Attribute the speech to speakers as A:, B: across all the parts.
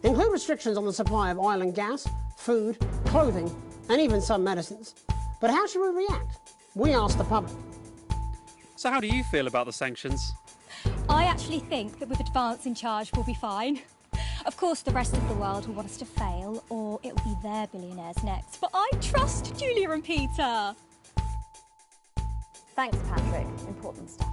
A: include restrictions on the supply of oil and gas, food, clothing, and even some medicines. But how should we react? We asked the public.
B: So how do you feel about the sanctions?
C: I actually think that with Advance in charge we'll be fine. Of course the rest of the world will want us to fail, or it will be their billionaires next. But I trust Julia and Peter.
D: Thanks, Patrick. Important stuff.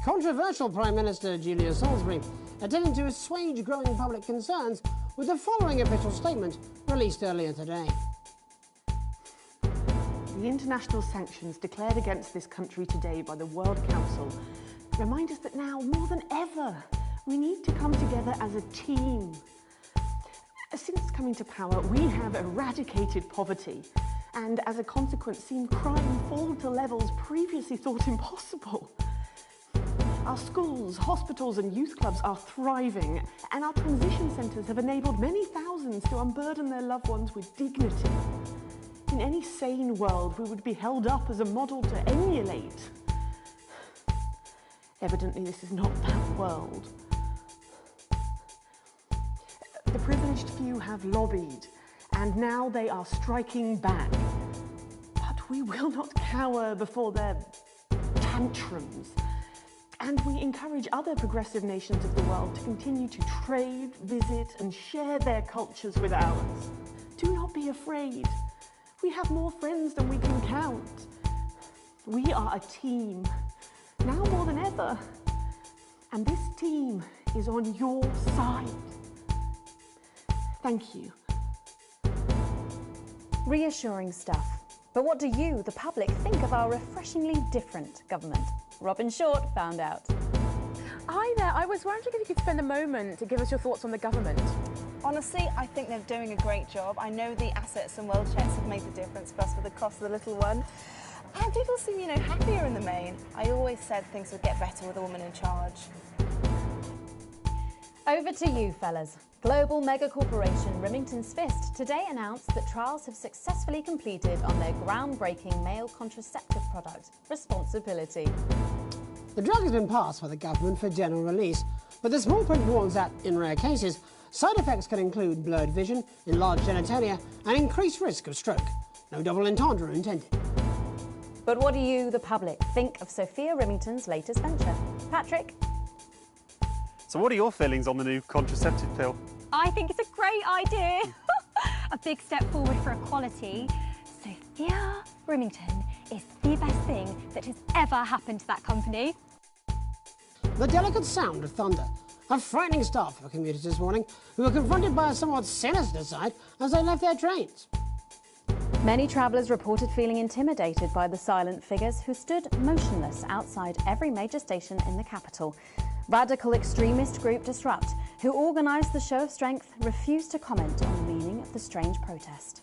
A: Controversial Prime Minister Julia Salisbury attempting to assuage growing public concerns with the following official statement released earlier today.
E: The international sanctions declared against this country today by the World Council remind us that now, more than ever, we need to come together as a team. Since coming to power, we have eradicated poverty and, as a consequence, seen crime fall to levels previously thought impossible. Our schools, hospitals and youth clubs are thriving, and our transition centres have enabled many thousands to unburden their loved ones with dignity. In any sane world, we would be held up as a model to emulate. Evidently, this is not that world. The privileged few have lobbied, and now they are striking back. But we will not cower before their tantrums. And we encourage other progressive nations of the world to continue to trade, visit, and share their cultures with ours. Do not be afraid. We have more friends than we can count. We are a team, now more than ever. And this team is on your side. Thank you.
D: Reassuring stuff. But what do you, the public, think of our refreshingly different government? Robin Short found out.
F: Hi there, I was wondering if you could spend a moment to give us your thoughts on the government.
G: Honestly, I think they're doing a great job. I know the assets and wealth checks have made the difference for us for the cost of the little one. And people seem, happier in the main. I always said things would get better with a woman in charge.
D: Over to you, fellas. Global mega corporation Remington's Fist today announced that trials have successfully completed on their groundbreaking male contraceptive product, Responsibility.
A: The drug has been passed by the government for general release, but the small print warns that, in rare cases, side effects can include blurred vision, enlarged genitalia, and increased risk of stroke. No double entendre intended.
D: But what do you, the public, think of Sophia Remington's latest venture? Patrick?
B: So what are your feelings on the new contraceptive pill?
C: I think it's a great idea. A big step forward for equality. Sophia Remington is the best thing that has ever happened to that company.
A: The delicate sound of thunder. A frightening start for commuters this morning who were confronted by a somewhat sinister sight as they left their trains.
D: Many travellers reported feeling intimidated by the silent figures who stood motionless outside every major station in the capital. Radical extremist group Disrupt, who organised the show of strength, refused to comment on the meaning of the strange protest.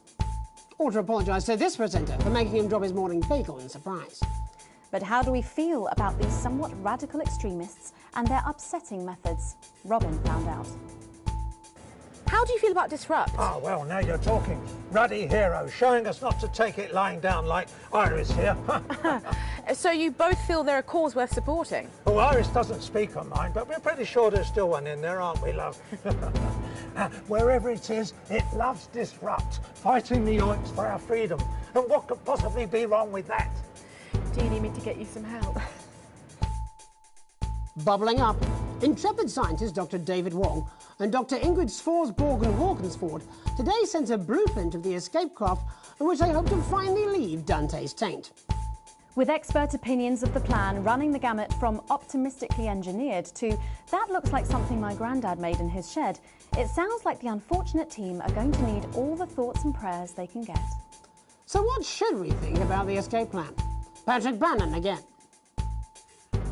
A: Or to apologise to this presenter for making him drop his morning bagel in surprise.
D: But how do we feel about these somewhat radical extremists and their upsetting methods? Robin found out.
F: How do you feel about Disrupt?
H: Ah, well, now you're talking. Ruddy hero, showing us not to take it lying down like Iris here.
F: So you both feel they're a cause worth supporting?
H: Oh, Iris doesn't speak on mine, but we're pretty sure there's still one in there, aren't we, love? Wherever it is, it loves Disrupt, fighting the yoinks for our freedom. And what could possibly be wrong with that?
F: Do you need me to get you some help?
A: Bubbling up, intrepid scientist Dr. David Wong and Dr. Ingrid Svorsborg-Walkensford today sent a blueprint of the escape craft in which they hope to finally leave Dante's taint.
D: With expert opinions of the plan running the gamut from optimistically engineered to that looks like something my granddad made in his shed, it sounds like the unfortunate team are going to need all the thoughts and prayers they can get.
A: So what should we think about the escape plan? Patrick Bannon again.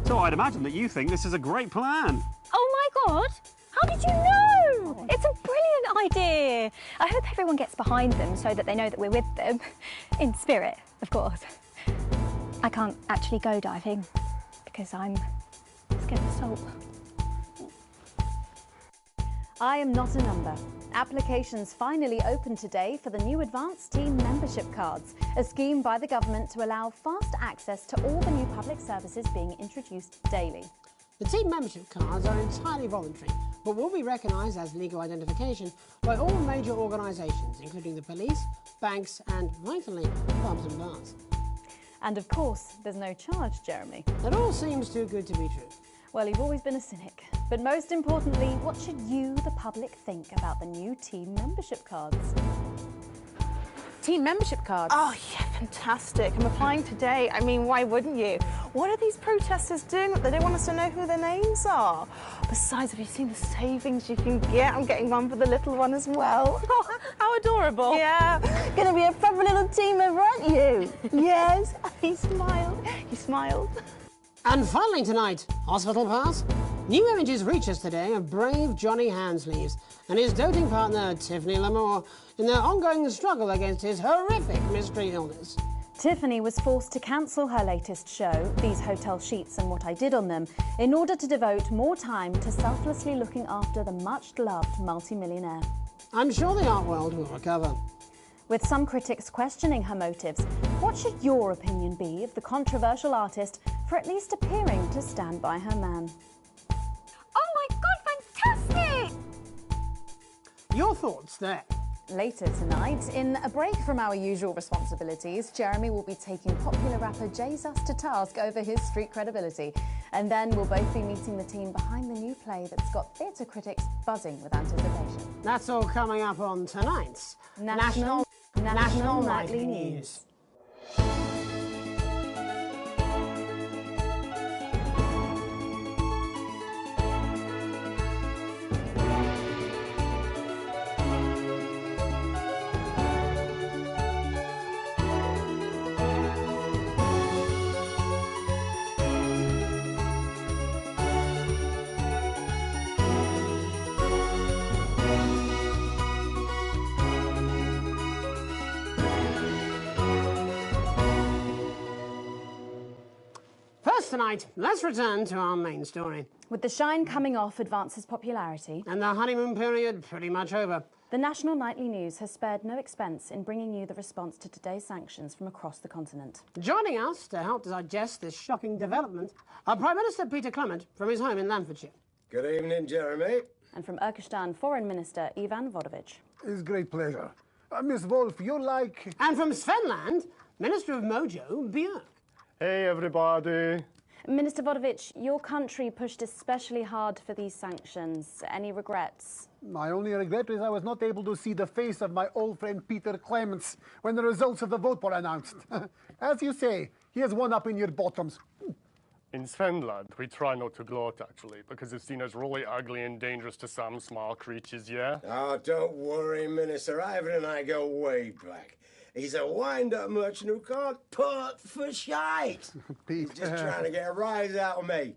B: So I'd imagine that you think this is a great plan.
C: Oh my God! How did you know? It's a brilliant idea. I hope everyone gets behind them so that they know that we're with them. In spirit, of course. I can't actually go diving because I'm scared of salt.
D: I am not a number. Applications finally opened today for the new Advanced Team membership cards, a scheme by the government to allow fast access to all the new public services being introduced daily.
A: The team membership cards are entirely voluntary, but will be recognised as legal identification by all major organisations, including the police, banks and, vitally, pubs and bars.
D: And of course, there's no charge, Jeremy.
A: That all seems too good to be true.
D: Well, you've always been a cynic. But most importantly, what should you, the public, think about the new team membership cards?
F: Team membership cards?
G: Oh, yeah, fantastic. I'm applying today. I mean, why wouldn't you? What are these protesters doing that they don't want us to know who their names are? Besides, have you seen the savings you can get? I'm getting one for the little one as well.
F: Oh, how adorable.
G: Yeah, gonna be a proper little team member, aren't you? Yes, he smiled. He smiled.
A: And finally tonight, Hospital Pass. New images reach us today of brave Johnny Handsleeves and his doting partner Tiffany Lamour in their ongoing struggle against his horrific mystery illness.
D: Tiffany was forced to cancel her latest show, These Hotel Sheets and What I Did on Them, in order to devote more time to selflessly looking after the much-loved multimillionaire.
A: I'm sure the art world will recover.
D: With some critics questioning her motives, what should your opinion be of the controversial artist for at least appearing to stand by her man?
C: Oh my God, fantastic!
A: Your thoughts there?
D: Later tonight, in a break from our usual responsibilities, Jeremy will be taking popular rapper Jesus to task over his street credibility. And then we'll both be meeting the team behind the new play that's got theatre critics buzzing with anticipation.
A: That's all coming up on tonight's
D: National Nightly News.
A: First tonight, let's return to our main story.
D: With the shine coming off Advance's popularity,
A: And the honeymoon period pretty much over.
D: the National Nightly News has spared no expense in bringing you the response to today's sanctions from across the continent.
A: Joining us to help digest this shocking development are Prime Minister Peter Clement from his home in Lanfordshire.
I: Good evening, Jeremy.
D: And from Urkistan, Foreign Minister Ivan Vodovich.
J: It's a great pleasure. Miss Wolf, you're like...
A: And from Svenland, Minister of Mojo, Björk.
K: Hey, everybody.
D: Minister Vodovich, your country pushed especially hard for these sanctions. Any regrets?
J: My only regret is I was not able to see the face of my old friend Peter Clements when the results of the vote were announced. As you say, he has one up in your bottoms.
K: In Svenland, we try not to gloat, actually, because it's seen as really ugly and dangerous to some small creatures, yeah?
I: Oh, don't worry, Minister. Ivan and I go way back. He's a wind-up merchant who can't put for shite.
J: Pete,
I: He's just trying to get a rise out of me.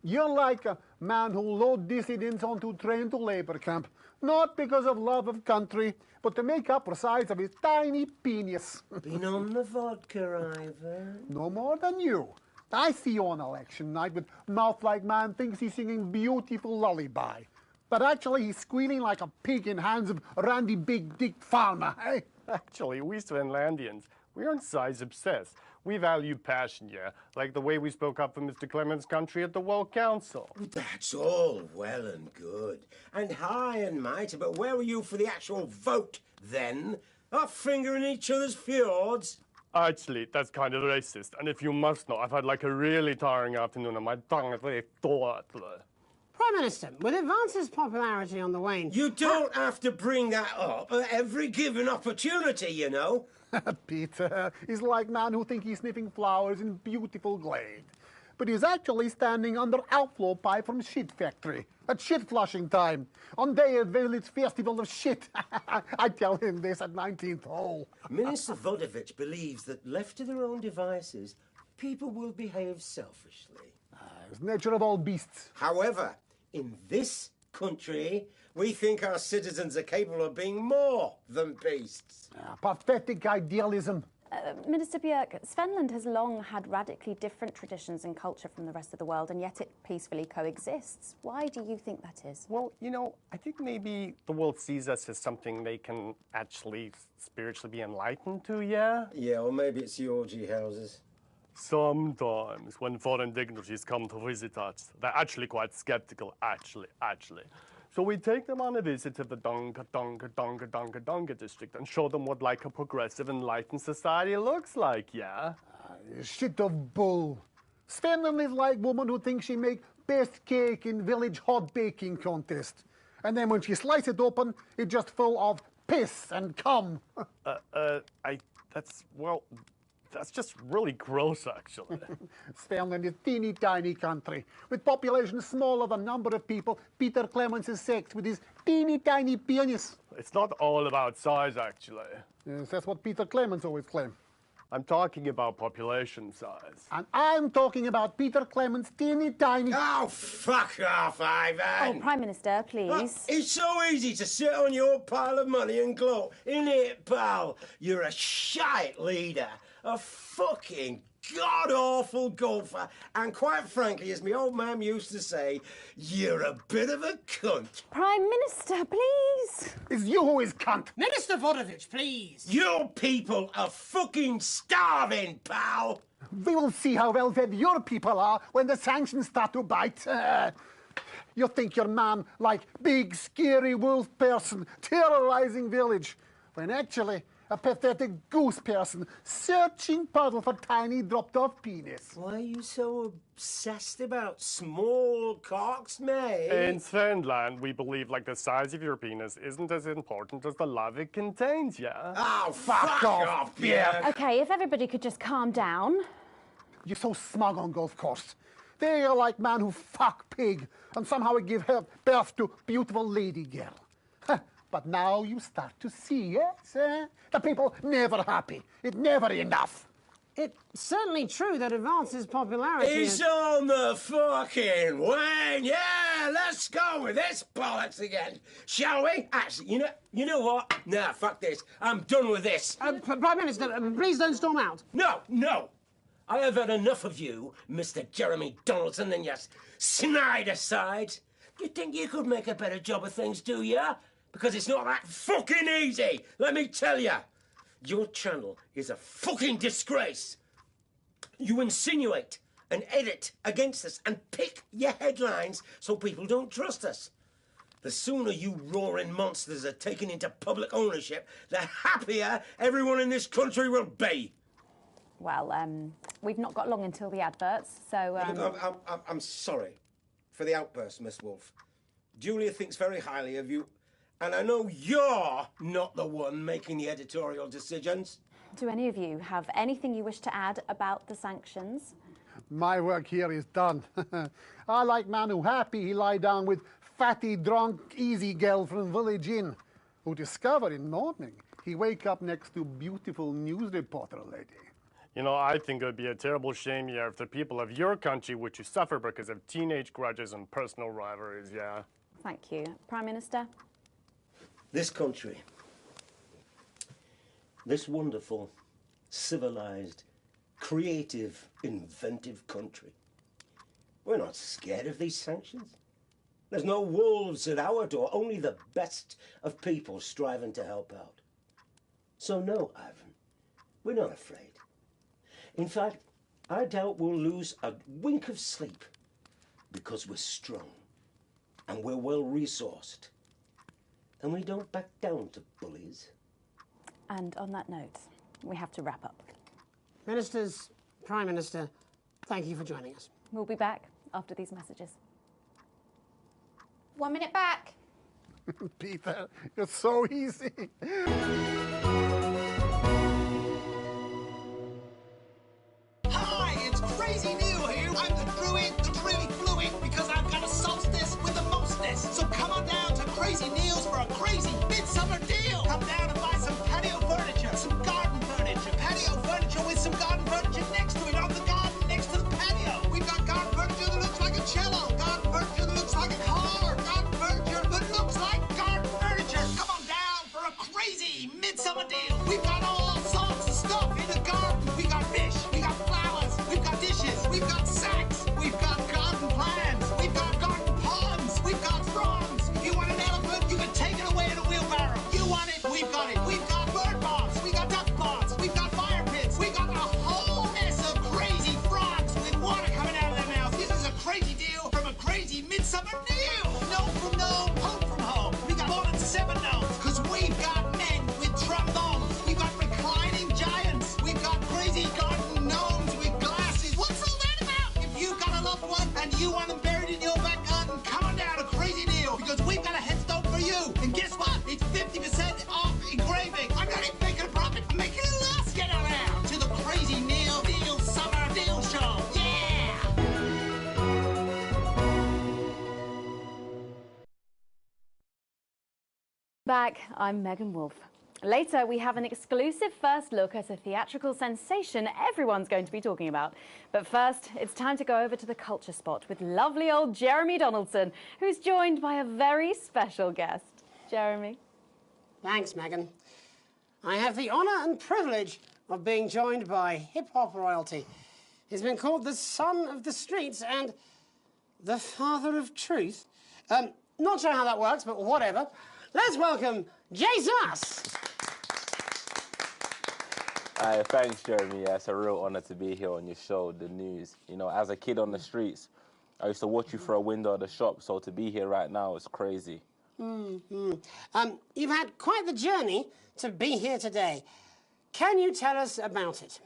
J: You're like a man who load dissidents onto train to labor camp, not because of love of country, but to make up for size of his tiny penis.
I: Been on the vodka, Ivan?
J: No more than you. I see you on election night with mouth like man thinks he's singing beautiful lullaby. But actually he's squealing like a pig in hands of Randy Big Dick Farmer, eh?
K: Actually, we Svenlandians, we aren't size obsessed. We value passion, yeah? Like the way we spoke up for Mr. Clements' country at the World Council.
I: That's all well and good. And high and mighty, but where were you for the actual vote, then? Our finger in each other's fjords?
K: Actually, that's kind of racist. And if you must know, I've had like a really tiring afternoon and my tongue is very thought.
A: Prime Minister, with Advance's popularity on the wane...
I: You don't have to bring that up at every given opportunity, you know.
J: Peter, he's like man who think he's sniffing flowers in beautiful glade. But he's actually standing under outflow pipe from shit factory at shit flushing time on day of Village Festival of Shit. I tell him this at 19th hole.
I: Minister Vodovich believes that left to their own devices, people will behave selfishly.
J: It's nature of all beasts.
I: However, in this country, we think our citizens are capable of being more than beasts.
J: Pathetic idealism.
D: Minister Björk, Svenland has long had radically different traditions and culture from the rest of the world, and yet it peacefully coexists. Why do you think that is?
K: Well, you know, I think maybe the world sees us as something they can actually spiritually be enlightened to, yeah?
I: Yeah, or maybe it's the orgy houses.
K: Sometimes, when foreign dignitaries come to visit us, they're actually quite skeptical, actually. So we take them on a visit to the Donga district and show them what, like, a progressive, enlightened society looks like, yeah?
J: Shit of bull. Svenlin is like woman who thinks she make best cake in village hot baking contest. And then when she slices it open, it's just full of piss and cum.
K: That's just really gross, actually.
J: Svenlin is a teeny tiny country. With population smaller than number of people, Peter Clemens is sexed with his teeny tiny penis.
K: It's not all about size, actually.
J: Yes, that's what Peter Clemens always claimed.
K: I'm talking about population size.
J: And I'm talking about Peter Clemens' teeny tiny...
I: Oh, fuck off, Ivan!
D: Oh, Prime Minister, please.
I: Well, it's so easy to sit on your pile of money and gloat, isn't it, pal? You're a shite leader, a fucking god-awful golfer, and quite frankly, as my old man used to say, you're a bit of a cunt.
D: Prime Minister, please.
J: It's you who is cunt.
A: Minister Vodovich, please.
I: Your people are fucking starving, pal.
J: We will see how well fed your people are when the sanctions start to bite. You think your man like big, scary wolf person terrorizing village, when actually a pathetic goose person searching puddle for tiny dropped-off penis.
I: Why are you so obsessed about small cocks, mate?
K: In Finland, we believe, like, the size of your penis isn't as important as the love it contains, yeah?
I: Oh, fuck off, yeah.
D: Okay, if everybody could just calm down.
J: You're so smug on golf course. They are like man who fuck pig and somehow give birth to beautiful lady girl. But now you start to see, yes? The people never happy. It's never enough.
A: It's certainly true that advances popularity...
I: It's on the fucking wane. Yeah, let's go with this bollocks again, shall we? Actually, you know what? Nah, fuck this. I'm done with this.
A: Prime Minister, please don't storm out.
I: No. I have had enough of you, Mr. Jeremy Donaldson, and your snide aside. You think you could make a better job of things, do ya? Because it's not that fucking easy, let me tell ya. Your channel is a fucking disgrace. You insinuate and edit against us and pick your headlines so people don't trust us. The sooner you roaring monsters are taken into public ownership, the happier everyone in this country will be.
D: Well, we've not got long until the adverts, so...
I: Look, I'm sorry for the outburst, Miss Wolfe. Julia thinks very highly of you, and I know you're not the one making the editorial decisions.
D: Do any of you have anything you wish to add about the sanctions?
J: My work here is done. I like man who happy he lie down with fatty, drunk, easy girl from village inn, who discover in morning he wake up next to beautiful news reporter lady.
K: You know, I think it would be a terrible shame, yeah, if the people of your country were to suffer because of teenage grudges and personal rivalries, yeah.
D: Thank you. Prime Minister?
I: This country, this wonderful, civilized, creative, inventive country, we're not scared of these sanctions. There's no wolves at our door, only the best of people striving to help out. So no, Ivan, we're not afraid. In fact, I doubt we'll lose a wink of sleep because we're strong and we're well-resourced and we don't back down to bullies.
D: And on that note, we have to wrap up.
A: Ministers, Prime Minister, thank you for joining us.
D: We'll be back after these messages.
C: 1 minute back.
J: Peter, you're so easy.
L: Hi, it's Crazy Neil here. I'm the druid, the really fluid, because I've got a solstice with the mostness. So come on down to Crazy Neil's for a crazy midsummer deal. Come down and buy some patio furniture, some garden furniture, patio furniture with some garden furniture next to it on the garden next to the patio. We've got garden furniture that looks like a cello, garden furniture that looks like a car, garden furniture that looks like garden furniture. Come on down for a crazy midsummer Seminoles, because we've got men with trombones. We've got reclining giants. We've got crazy garden gnomes with glasses. What's all that about? If you've got a loved one and you want them buried in your back garden, come on down to Crazy Neil, because we've got a headstone for you. And guess what? It's 50% off engraving. I'm not even making a profit. I'm making a loss. Get on out to the Crazy Neil Deal Summer Deal Show. Yeah!
D: Back, I'm Megan Wolf. Later, we have an exclusive first look at a theatrical sensation everyone's going to be talking about. But first, it's time to go over to the culture spot with lovely old Jeremy Donaldson, who's joined by a very special guest. Jeremy.
A: Thanks, Megan. I have the honour and privilege of being joined by hip-hop royalty. He's been called the son of the streets and the father of truth. Not sure how that works, but whatever. Let's welcome Jesus!
M: Thanks, Jeremy. Yeah, it's a real honour to be here on your show, The News. You know, as a kid on the streets, I used to watch you through a window of the shop, so to be here right now is crazy.
A: You've had quite the journey to be here today. Can you tell us about it?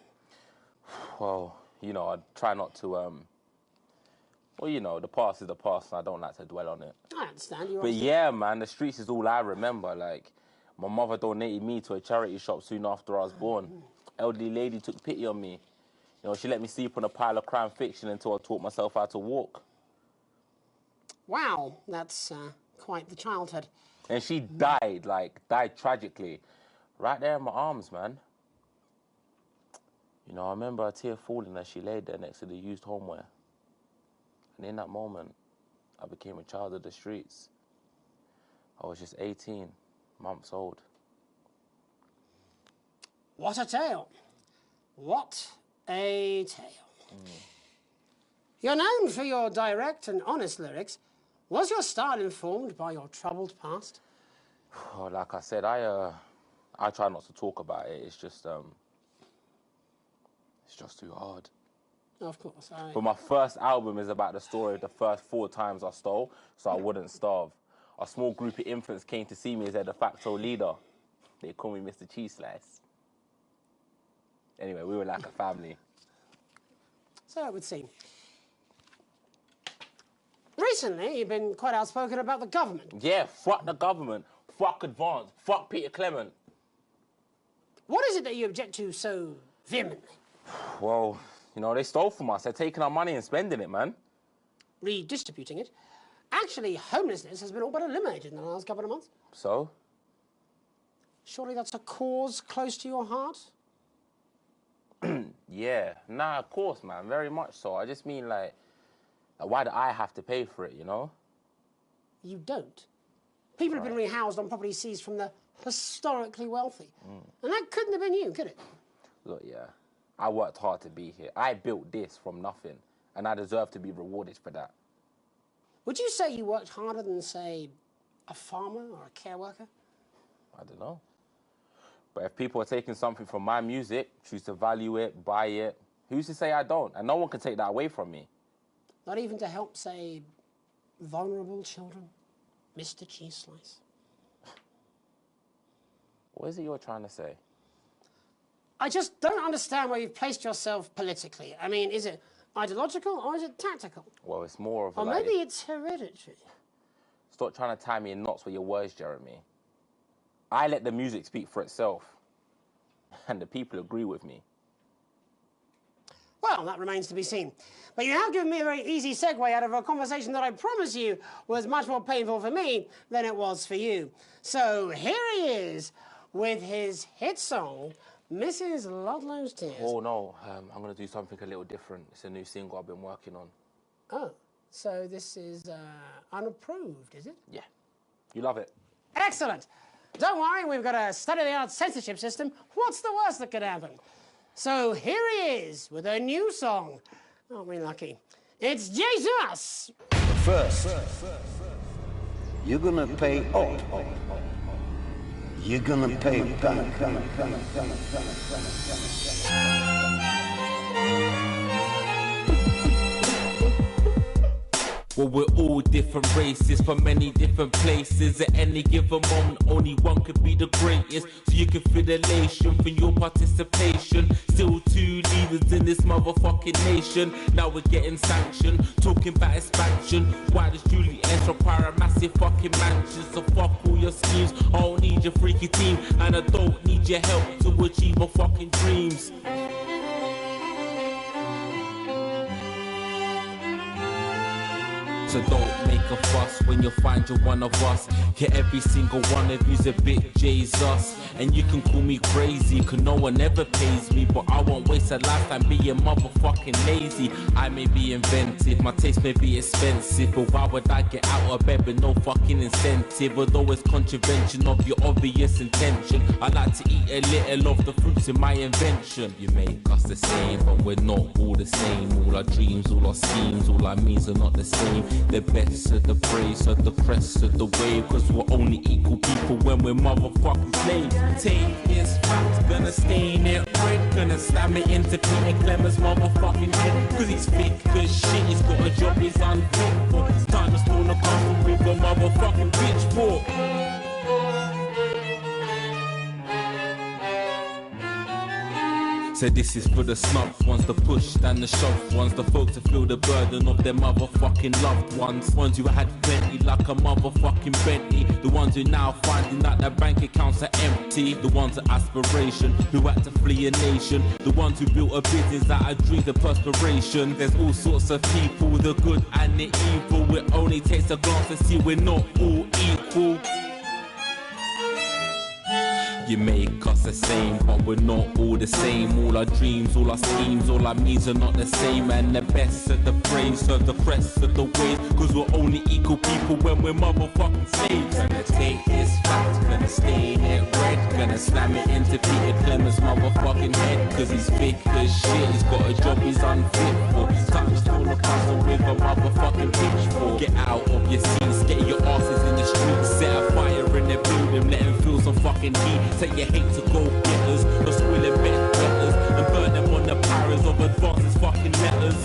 M: Well, you know, I try not to, well, you know, the past is the past, and I don't like to dwell on it.
A: I understand.
M: But yeah, man, the streets is all I remember. Like, my mother donated me to a charity shop soon after I was born. Elderly lady took pity on me. You know, she let me sleep on a pile of crime fiction until I taught myself how to walk.
A: Wow, that's quite the childhood.
M: And she died tragically. Right there in my arms, man. You know, I remember a tear falling as she laid there next to the used homeware. And in that moment, I became a child of the streets. I was just 18 months old.
A: What a tale. What a tale. You're known for your direct and honest lyrics. Was your style informed by your troubled past?
M: Oh, like I said, I try not to talk about it. It's just too hard.
A: Of course.
M: But my first album is about the story of the first 4 times I stole, so I wouldn't starve. A small group of infants came to see me as their de facto leader. They call me Mr. Cheese Slice. Anyway, we were like a family.
A: So it would seem. Recently, you've been quite outspoken about the government.
M: Yeah, fuck the government. Fuck Advance. Fuck Peter Clement.
A: What is it that you object to so vehemently?
M: Well, you know, they stole from us. They're taking our money and spending it, man.
A: Redistributing it? Actually, homelessness has been all but eliminated in the last couple of months.
M: So?
A: Surely that's a cause close to your heart?
M: Yeah. Nah, of course, man. Very much so. I just mean, like, why do I have to pay for it, you know?
A: You don't. People have been rehoused on property seized from the historically wealthy. And that couldn't have been you, could it?
M: Look, yeah. I worked hard to be here. I built this from nothing, and I deserve to be rewarded for that.
A: Would you say you worked harder than, say, a farmer or a care worker?
M: I don't know. But if people are taking something from my music, choose to value it, buy it, who's to say I don't? And no one can take that away from me.
A: Not even to help, say, vulnerable children? Mr. Cheese Slice?
M: What is it you're trying to say?
A: I just don't understand where you've placed yourself politically. I mean, is it ideological or is it tactical?
M: Well, it's more of a...
A: Or maybe it's hereditary.
M: Stop trying to tie me in knots with your words, Jeremy. I let the music speak for itself. And the people agree with me.
A: Well, that remains to be seen. But you have given me a very easy segue out of a conversation that I promise you was much more painful for me than it was for you. So here he is with his hit song, Mrs. Ludlow's Tears.
M: Oh, no. I'm going to do something a little different. It's a new single I've been working on.
A: Oh, so this is unapproved, is it?
M: Yeah. You love it.
A: Excellent. Don't worry, we've got a state-of-the-art censorship system. What's the worst that could happen? So here he is with a new song. Aren't we lucky? It's Jesus!
N: First, you're gonna pay up. You're gonna pay back.
O: Well, we're all different races from many different places. At any given moment, only one could be the greatest. So you can feel elation from your participation. Still two leaders in this motherfucking nation. Now we're getting sanctioned, talking about expansion. Why does Julie S require a massive fucking mansion? So fuck all your schemes, I don't need your freaky team, and I don't need your help to achieve my fucking dreams. So don't make a fuss when you find you're one of us. Yeah, every single one of you's a bit Jesus. And you can call me crazy, cause no one ever pays me. But I won't waste a lifetime being motherfucking lazy. I may be inventive, my taste may be expensive, but why would I get out of bed with no fucking incentive? Although it's contravention of your obvious intention, I like to eat a little of the fruits in my invention. You make us the same, but we're not all the same. All our dreams, all our schemes, all our means are not the same. The best of the praise of the crest of the wave, cause we're only equal people when we're motherfucking slaves. Take this fact, gonna stain it red, gonna slam it into Peter Clemens' motherfucking head, cause he's thick as shit, he's got a job he's unfit for. It's time to storm the castle with a motherfucking pitchfork. So this is for the snuff ones, the pushed and the shoved ones, the folks that feel the burden of their motherfucking loved ones. Ones who had plenty like a motherfucking Bentley. The ones who now finding out their bank accounts are empty. The ones of aspiration who had to flee a nation. The ones who built a business out of dreams of perspiration. There's all sorts of people, the good and the evil. It only takes a glance to see we're not all equal. You make us the same, but we're not all the same. All our dreams, all our schemes, all our means are not the same. And the best of the praise serve the crest of the waves, cause we're only equal people when we're motherfucking slaves. Gonna take this fact, gonna stain it red, gonna slam it into Peter Clemens' motherfucking head, cause he's thick as shit, he's got a job he's unfit for. Time to storm the castle with a motherfucking pitchfork. Get out of your seats, get your asses in the streets, set a fire in the building, let them feel some fucking heat. Say you hate to go getters, or squilling bed letters, and burn them on the powers of advances fucking letters.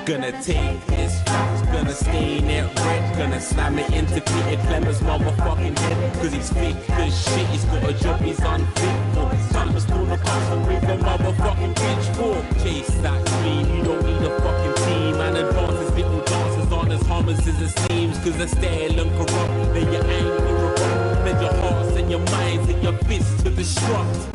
O: Gonna take this fact, gonna stain it red, gonna slam it into Peter Clemens' motherfucking head, cause he's thick as shit, he's got a job he's unfit for. Time to storm the castle with a motherfucking pitchfork. Chase that dream, you don't need a fucking team, and advances little dancers aren't as harmless as it seems, cause they're stale and corrupt, then you're angry and corrupt. Lend your hearts and your minds and your fists to destruct.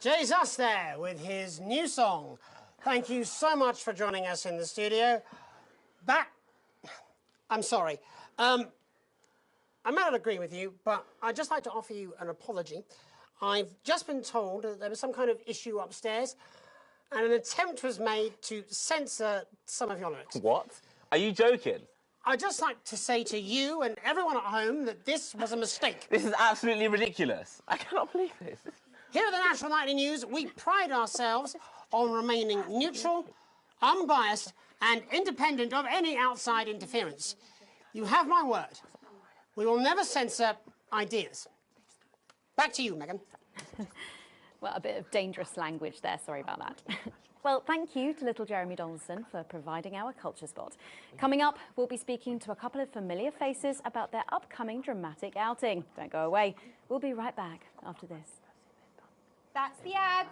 A: Jesus there with his new song. Thank you so much for joining us in the studio. I'm sorry. I may not agree with you, but I'd just like to offer you an apology. I've just been told that there was some kind of issue upstairs, and an attempt was made to censor some of your lyrics.
M: What? Are you joking?
A: I'd just like to say to you and everyone at home that this was a mistake.
M: This is absolutely ridiculous. I cannot believe this.
A: Here at the National Nightly News, we pride ourselves on remaining neutral, unbiased, and independent of any outside interference. You have my word. We will never censor ideas. Back to you, Megan.
D: Well, a bit of dangerous language there, sorry about that. Well, thank you to little Jeremy Donaldson for providing our culture spot. Coming up, we'll be speaking to a couple of familiar faces about their upcoming dramatic outing. Don't go away. We'll be right back after this.
C: That's the ads.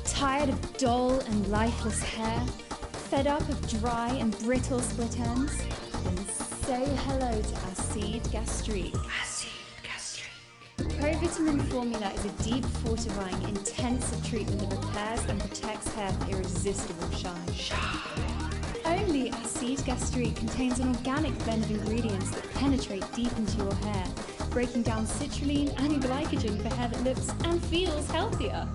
P: Tired of dull and lifeless hair? Fed up of dry and brittle split ends? Then say hello to Acide Gastrique. Acide Gastrique. Provitamin formula is a deep fortifying, intensive treatment that repairs and protects hair for irresistible shine. Only Acide Gastrique contains an organic blend of ingredients that penetrate deep into your hair, breaking down citrulline and glycogen for hair that looks and feels healthier.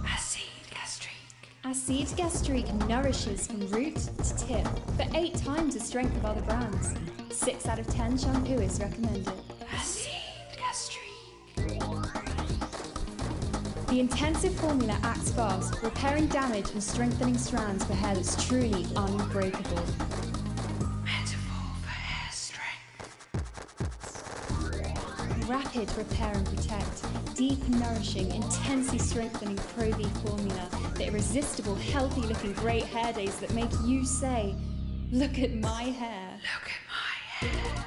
P: Acide Gastrique nourishes from root to tip for 8 times the strength of other brands. 6 out of 10 shampoo is recommended. Acide Gastrique. The intensive formula acts fast, repairing damage and strengthening strands for hair that's truly unbreakable. rapid repair and protect, deep nourishing, intensely strengthening Pro V formula, the irresistible, healthy looking great hair days that make you say, look at my hair. Look at my hair.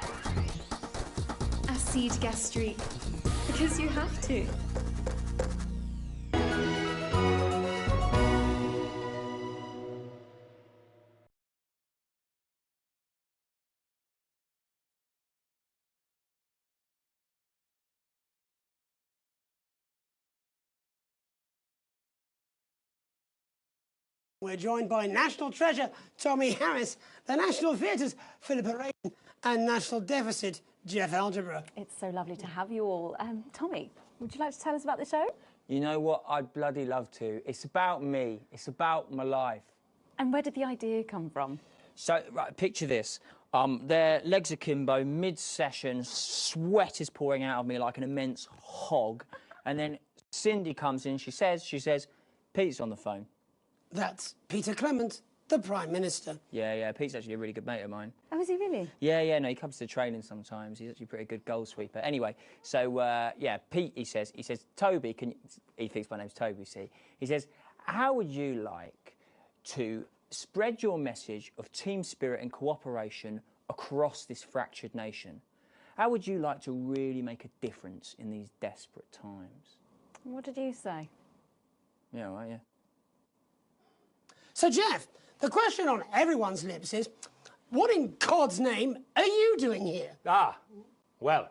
P: Acide gastrique, because you have to.
A: We're joined by National Treasure Tommy Harris, the National Theatre's Philippa Raven, and National Deficit Jeff Algebra.
D: It's so lovely to have you all. Tommy, would you like to tell us about the show?
Q: You know what? I'd bloody love to. It's about me. It's about my life.
D: And where did the idea come from?
Q: So, right, picture this. Their legs akimbo, mid-session, sweat is pouring out of me like an immense hog. And then Cindy comes in, she says, Pete's on the phone.
A: That's Peter Clement, the Prime Minister.
Q: Yeah, Pete's actually a really good mate of mine.
D: Oh, is he really?
Q: Yeah, no, he comes to training sometimes. He's actually a pretty good goal sweeper. Anyway, so, yeah, Pete, he says, Toby, he thinks my name's Toby, see? He says, how would you like to spread your message of team spirit and cooperation across this fractured nation? How would you like to really make a difference in these desperate times?
D: What did you say?
Q: Yeah, right, yeah.
A: So, Jeff, the question on everyone's lips is, what in God's name are you doing here?
R: Well,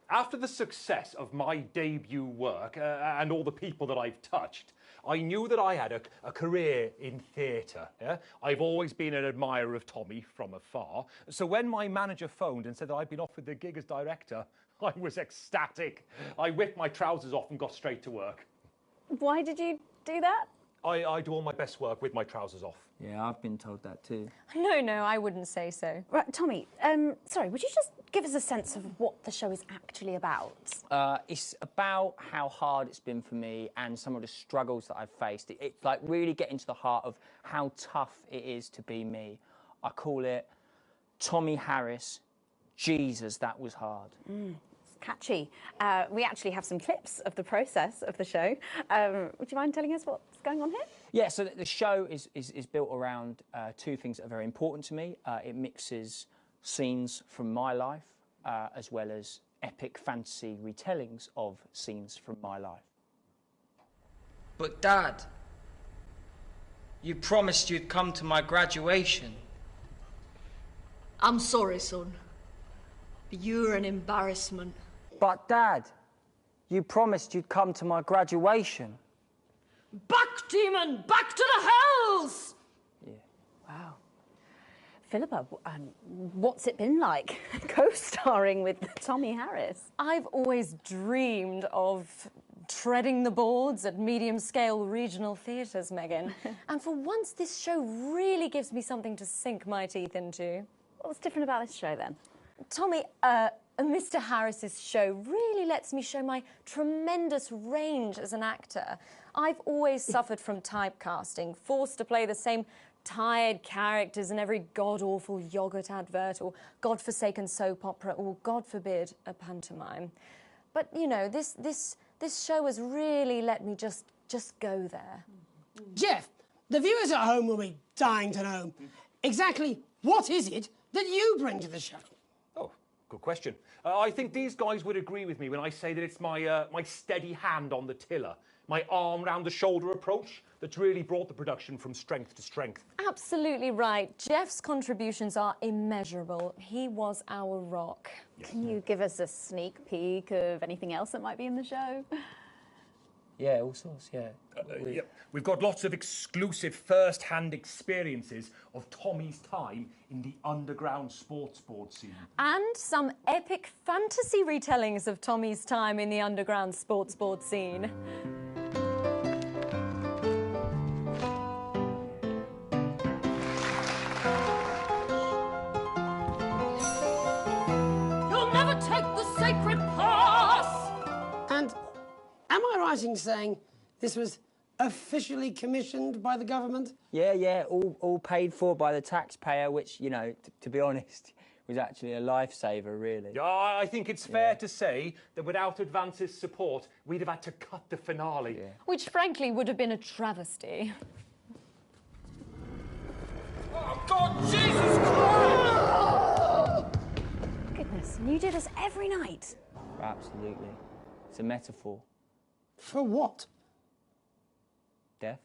R: after the success of my debut work and all the people that I've touched, I knew that I had a career in theatre. Yeah? I've always been an admirer of Tommy from afar. So when my manager phoned and said that I'd been offered the gig as director, I was ecstatic. I whipped my trousers off and got straight to work.
D: Why did you do that?
R: I do all my best work with my trousers off.
Q: Yeah, I've been told that too.
D: No, I wouldn't say so. Right, Tommy, sorry, would you just give us a sense of what the show is actually about?
Q: It's about how hard it's been for me and some of the struggles that I've faced. It's like really getting to the heart of how tough it is to be me. I call it Tommy Harris, Jesus, that was hard.
D: It's catchy. We actually have some clips of the process of the show. Would you mind telling us what's going on here?
Q: Yeah, so the show is built around two things that are very important to me. It mixes scenes from my life as well as epic fantasy retellings of scenes from my life.
S: But Dad, you promised you'd come to my graduation.
T: I'm sorry, son. You're an embarrassment.
Q: But Dad, you promised you'd come to my graduation.
T: Back, demon! Back to the hells!
D: Wow. Philippa, what's it been like co-starring with Tommy Harris?
U: I've always dreamed of treading the boards at medium-scale regional theatres, Megan. And for once, this show really gives me something to sink my teeth into.
D: What's different about this show, then?
U: Tommy, Mr. Harris's show really lets me show my tremendous range as an actor. I've always suffered from typecasting, forced to play the same tired characters in every god-awful yogurt advert or godforsaken soap opera or, God forbid, a pantomime. But, you know, this show has really let me just go there.
A: Jeff, the viewers at home will be dying to know exactly what is it that you bring to the show?
R: Oh, good question. I think these guys would agree with me when I say that it's my steady hand on the tiller, my arm round the shoulder approach that's really brought the production from strength to strength.
U: Absolutely right. Jeff's contributions are immeasurable. He was our rock.
D: Can you give us a sneak peek of anything else that might be in the show?
Q: Yeah, all sorts, yeah.
R: Yep. We've got lots of exclusive first-hand experiences of Tommy's time in the underground sports board scene.
U: And some epic fantasy retellings of Tommy's time in the underground sports board scene.
T: You'll never take the sacred pass!
A: And am I right in saying this was officially commissioned by the government?
Q: Yeah, all paid for by the taxpayer, which, you know, to be honest, was actually a lifesaver, really.
R: Yeah, I think it's fair to say that without Advance's support, we'd have had to cut the finale.
U: Which, frankly, would have been a travesty.
S: Oh, God, Jesus Christ!
D: Goodness, and you do this every night?
Q: Absolutely. It's a metaphor.
A: For what?
Q: Death.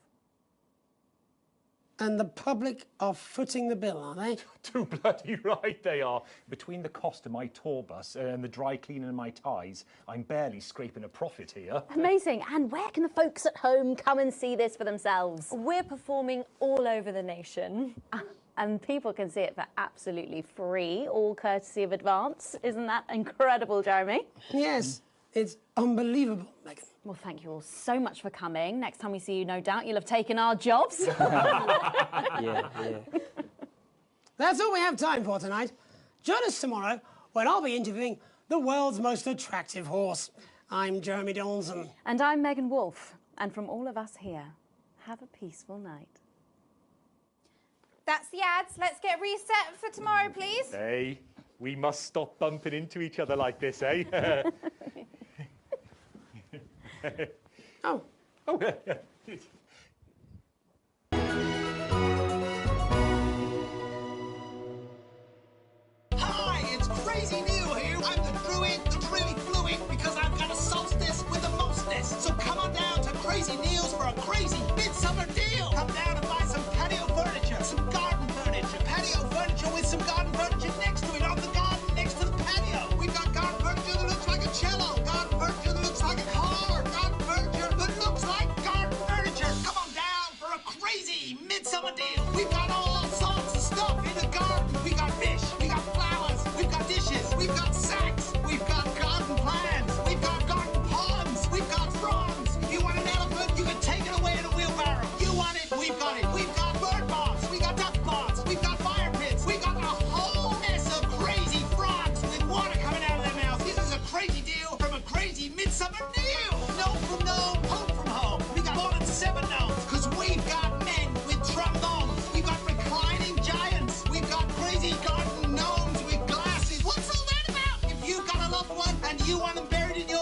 A: And the public are footing the bill, are they?
R: Too bloody right they are. Between the cost of my tour bus and the dry cleaning of my ties, I'm barely scraping a profit here.
D: Amazing. And where can the folks at home come and see this for themselves?
U: We're performing all over the nation.
D: And people can see it for absolutely free, all courtesy of Advance. Isn't that incredible, Jeremy?
A: Yes, it's unbelievable, Megan.
D: Well, thank you all so much for coming. Next time we see you, no doubt you'll have taken our jobs.
Q: Yeah.
A: That's all we have time for tonight. Join us tomorrow when I'll be interviewing the world's most attractive horse. I'm Jeremy Donaldson.
D: And I'm Megan Wolfe. And from all of us here, have a peaceful night.
E: That's the ads. Let's get reset for tomorrow, please.
R: Hey, we must stop bumping into each other like this, eh?
A: Oh.
L: Hi, it's Crazy Neil here. I'm the druid, the really fluid, because I've got a solstice with the mostness. So come on down to Crazy Neil's for a crazy midsummer deal. Come down and buy some patio furniture, some garden furniture, patio furniture with some garden furniture next to it on the garden next to the patio. We've got garden furniture that looks like a cello, garden furniture that looks like a car, garden furniture that looks like garden furniture. Come on down for a crazy midsummer deal. We've got all sorts of stuff in the garden. We got fish, we got flowers, we've got dishes, we've got sacks, we've got garden plants, we've got garden ponds, we've got fronds. You want an elephant? You can take it away in a wheelbarrow. You want it? We've got it. We've got bird baths, we got duck ponds, we've got fire pits, we got a whole mess of crazy frogs with water coming out of their mouths. This is a crazy deal from a crazy midsummer deal. No from no, home from home. We got more than 7 notes, because we've got men with trombones. We've got reclining giants. We've got crazy garden gnomes with glasses. What's all that about? If you've got a loved one and you want them buried in your